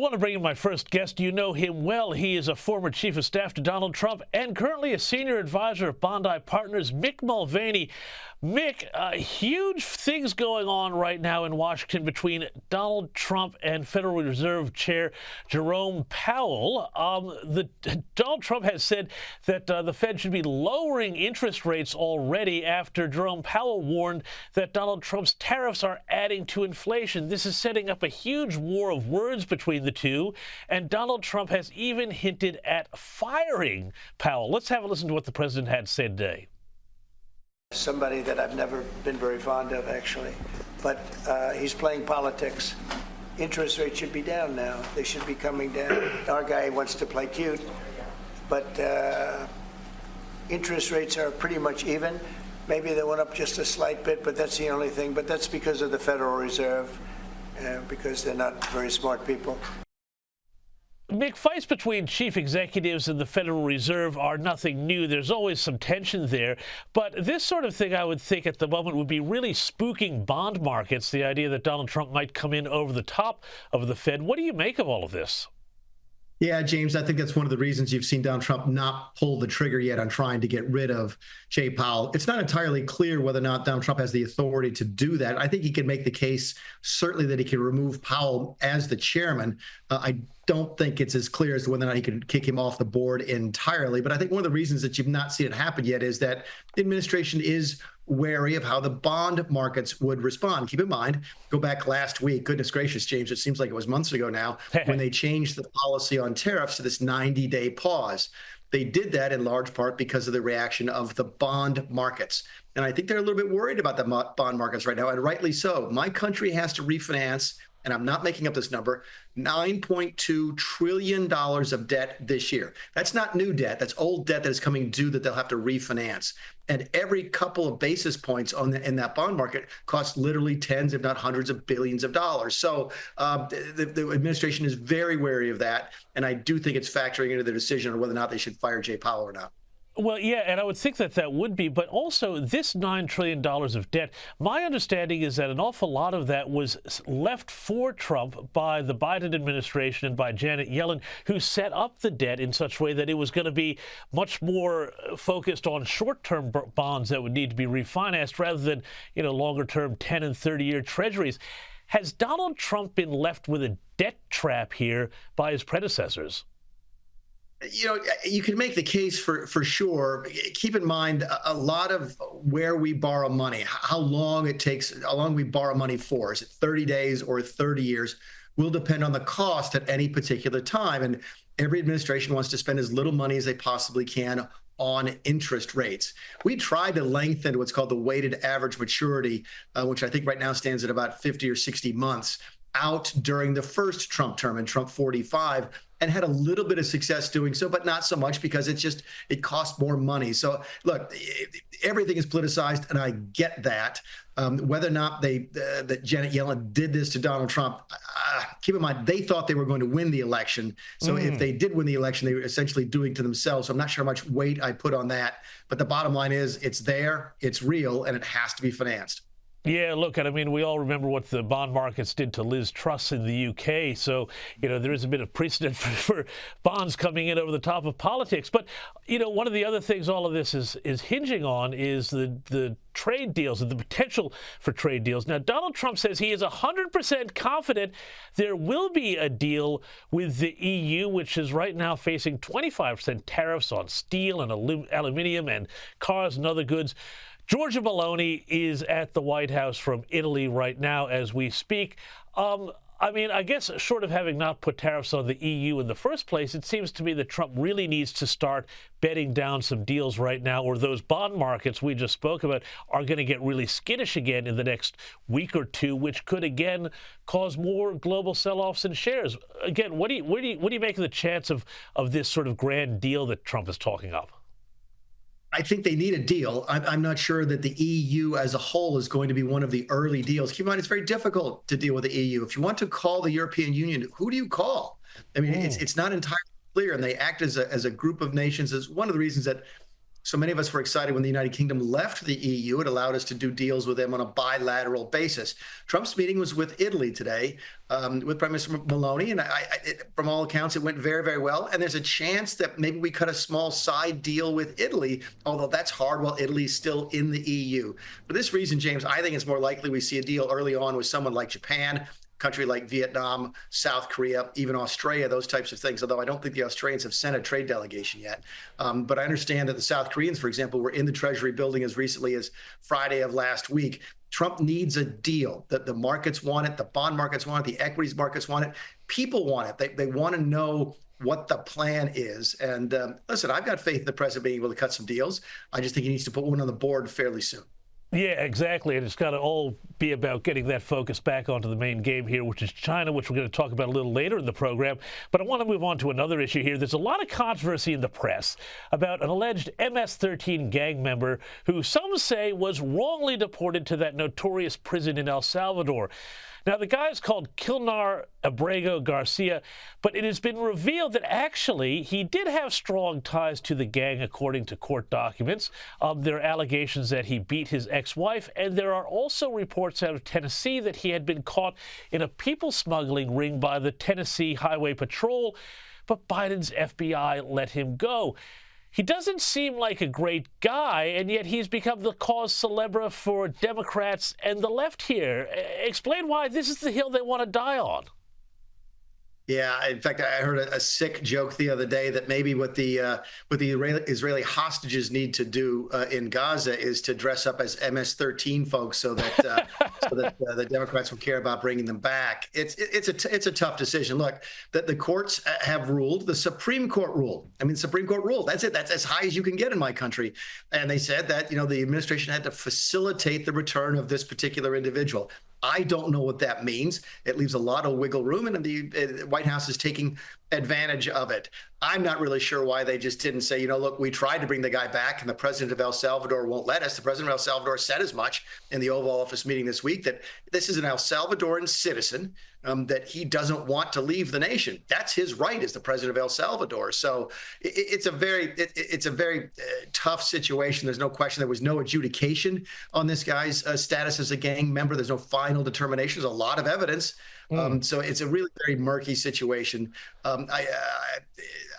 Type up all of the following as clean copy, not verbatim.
I want to bring in my first guest. You know him well. He is a former chief of staff to Donald Trump and currently a senior advisor of Bondi Partners, Mick Mulvaney. Mick, huge things going on right now in Washington between Donald Trump and Federal Reserve Chair Jerome Powell. Donald Trump has said that the Fed should be lowering interest rates already after Jerome Powell warned that Donald Trump's tariffs are adding to inflation. This is setting up a huge war of words between the two, and Donald Trump has even hinted at firing Powell. Let's have a listen to what the president had said today. Somebody that I've never been very fond of, actually, but he's playing politics. Interest rates should be down now. They should be coming down. Our guy wants to play cute, but interest rates are pretty much even. Maybe they went up just a slight bit, but that's the only thing. But that's because of the Federal Reserve, because they're not very smart people. Mick, fights between chief executives and the Federal Reserve are nothing new. There's always some tension there. But this sort of thing, I would think, at the moment would be really spooking bond markets, the idea that Donald Trump might come in over the top of the Fed. What do you make of all of this? Yeah, James, I think that's one of the reasons you've seen Donald Trump not pull the trigger yet on trying to get rid of Jay Powell. It's not entirely clear whether or not Donald Trump has the authority to do that. I think he can make the case, certainly, that he can remove Powell as the chairman. I don't think it's as clear as to whether or not he can kick him off the board entirely. But I think one of the reasons that you've not seen it happen yet is that the administration is wary of how the bond markets would respond. Keep in mind, go back last week, goodness gracious, James, it seems like it was months ago now, when they changed the policy on tariffs to this 90-day pause. They did that in large part because of the reaction of the bond markets. And I think they're a little bit worried about the bond markets right now, and rightly so. My country has to refinance, and I'm not making up this number, $9.2 trillion of debt this year. That's not new debt. That's old debt that is coming due that they'll have to refinance. And every couple of basis points in that bond market costs literally tens, if not hundreds of billions of dollars. So the administration is very wary of that. And I do think it's factoring into their decision on whether or not they should fire Jay Powell or not. Well, yeah, and I would think that that would be, but also this $9 trillion of debt, my understanding is that an awful lot of that was left for Trump by the Biden administration and by Janet Yellen, who set up the debt in such a way that it was going to be much more focused on short-term bonds that would need to be refinanced rather than, longer-term 10 and 30-year treasuries. Has Donald Trump been left with a debt trap here by his predecessors? You can make the case for sure. Keep in mind a lot of where we borrow money, how long it takes, how long we borrow money for. Is it 30 days or 30 years? Will depend on the cost at any particular time. And every administration wants to spend as little money as they possibly can on interest rates. We tried to lengthen what's called the weighted average maturity, which I think right now stands at about 50 or 60 months, out during the first Trump term in Trump 45, and had a little bit of success doing so, but not so much because it costs more money. So look, everything is politicized, and I get that. Whether or not that Janet Yellen did this to Donald Trump, keep in mind, they thought they were going to win the election. So if they did win the election, they were essentially doing it to themselves. So I'm not sure how much weight I put on that. But the bottom line is it's there, it's real, and it has to be financed. Yeah, look, and I mean, we all remember what the bond markets did to Liz Truss in the UK. So, there is a bit of precedent for bonds coming in over the top of politics. But, one of the other things all of this is hinging on is the trade deals and the potential for trade deals. Now, Donald Trump says he is 100% confident there will be a deal with the EU, which is right now facing 25% tariffs on steel and aluminum and cars and other goods. Giorgia Meloni is at the White House from Italy right now as we speak. I guess short of having not put tariffs on the EU in the first place, it seems to me that Trump really needs to start bedding down some deals right now, or those bond markets we just spoke about are going to get really skittish again in the next week or two, which could again cause more global sell-offs in shares. Again, what do you make of the chance of this sort of grand deal that Trump is talking up? I think they need a deal. I'm not sure that the EU as a whole is going to be one of the early deals. Keep in mind, it's very difficult to deal with the EU. If you want to call the European Union, who do you call? I mean, it's not entirely clear, and they act as a group of nations. Is one of the reasons that So many of us were excited when the United Kingdom left the EU. It allowed us to do deals with them on a bilateral basis. Trump's meeting was with Italy today, with Prime Minister Meloni, and from all accounts, it went very, very well. And there's a chance that maybe we cut a small side deal with Italy, although that's hard while Italy's still in the EU. For this reason, James, I think it's more likely we see a deal early on with someone like Japan, country like Vietnam, South Korea, even Australia, those types of things, although I don't think the Australians have sent a trade delegation yet. But I understand that the South Koreans, for example, were in the Treasury building as recently as Friday of last week. Trump needs a deal. That the markets want it, the bond markets want it, the equities markets want it. People want it. They want to know what the plan is. And listen, I've got faith in the president being able to cut some deals. I just think he needs to put one on the board fairly soon. Yeah, exactly. And it's got to all be about getting that focus back onto the main game here, which is China, which we're going to talk about a little later in the program. But I want to move on to another issue here. There's a lot of controversy in the press about an alleged MS-13 gang member who some say was wrongly deported to that notorious prison in El Salvador. Now, the guy is called Kilnar Abrego Garcia, but it has been revealed that actually he did have strong ties to the gang, according to court documents. There are allegations that he beat his ex-wife, and there are also reports out of Tennessee that he had been caught in a people smuggling ring by the Tennessee Highway Patrol, but Biden's FBI let him go. He doesn't seem like a great guy, and yet he's become the cause célèbre for Democrats and the left here. Explain why this is the hill they want to die on. Yeah, in fact, I heard a sick joke the other day that maybe what the Israeli hostages need to do in Gaza is to dress up as MS-13 folks, so that the Democrats will care about bringing them back. It's a tough decision. Look, that the courts have ruled. The Supreme Court ruled. I mean, the Supreme Court ruled. That's it. That's as high as you can get in my country. And they said that the administration had to facilitate the return of this particular individual. I don't know what that means. It leaves a lot of wiggle room, and the White House is taking advantage of it. I'm not really sure why they just didn't say, look, we tried to bring the guy back and the president of El Salvador won't let us. The president of El Salvador said as much in the Oval Office meeting this week, that this is an El Salvadoran citizen, that he doesn't want to leave the nation. That's his right as the president of El Salvador. So it's a very tough situation. There's no question. There was no adjudication on this guy's status as a gang member. There's no final determination. There's a lot of evidence. So it's a really very murky situation.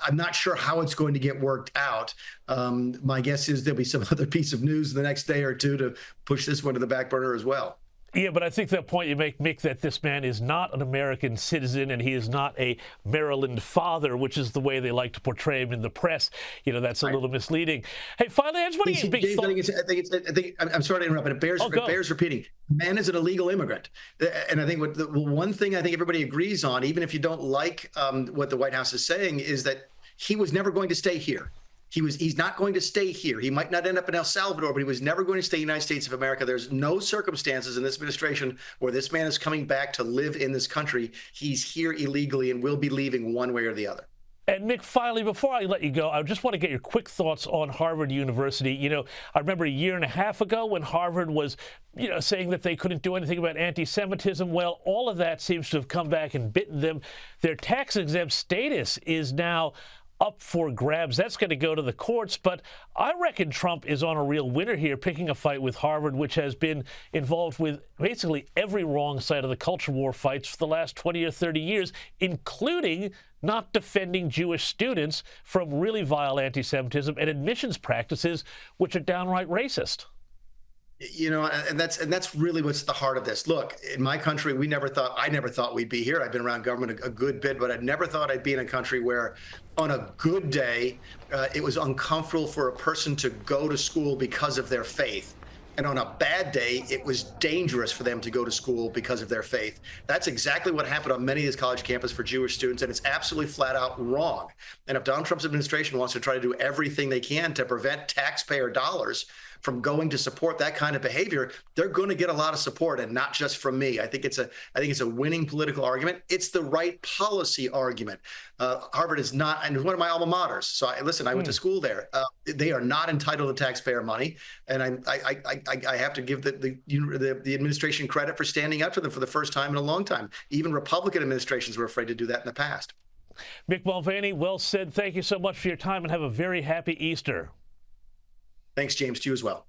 I'm not sure how it's going to get worked out. My guess is there'll be some other piece of news in the next day or two to push this one to the back burner as well. Yeah, but I think that point you make, Mick, that this man is not an American citizen and he is not a Maryland father, which is the way they like to portray him in the press. That's a little misleading. Hey, finally, I just want to get a big thought. I'm sorry to interrupt, but it bears repeating. Man is an illegal immigrant. And I think one thing I think everybody agrees on, even if you don't like what the White House is saying, is that he was never going to stay here. He's not going to stay here. He might not end up in El Salvador, but he was never going to stay in the United States of America. There's no circumstances in this administration where this man is coming back to live in this country. He's here illegally and will be leaving one way or the other. And Mick, finally, before I let you go, I just want to get your quick thoughts on Harvard University. I remember a year and a half ago when Harvard was, saying that they couldn't do anything about anti-Semitism. Well, all of that seems to have come back and bitten them. Their tax-exempt status is now up for grabs. That's going to go to the courts, but I reckon Trump is on a real winner here, picking a fight with Harvard, which has been involved with basically every wrong side of the culture war fights for the last 20 or 30 years, including not defending Jewish students from really vile anti-Semitism and admissions practices, which are downright racist. And that's really what's at the heart of this. Look, in my country, I never thought we'd be here. I've been around government a good bit, but I never thought I'd be in a country where on a good day, it was uncomfortable for a person to go to school because of their faith. And on a bad day, it was dangerous for them to go to school because of their faith. That's exactly what happened on many of these college campuses for Jewish students, and it's absolutely flat out wrong. And if Donald Trump's administration wants to try to do everything they can to prevent taxpayer dollars from going to support that kind of behavior, they're going to get a lot of support, and not just from me. I think it's a winning political argument. It's the right policy argument. Harvard is not, and one of my alma maters. So I went to school there. They are not entitled to taxpayer money, and I have to give the administration credit for standing up to them for the first time in a long time. Even Republican administrations were afraid to do that in the past. Mick Mulvaney, well said. Thank you so much for your time, and have a very happy Easter. Thanks, James. To you as well.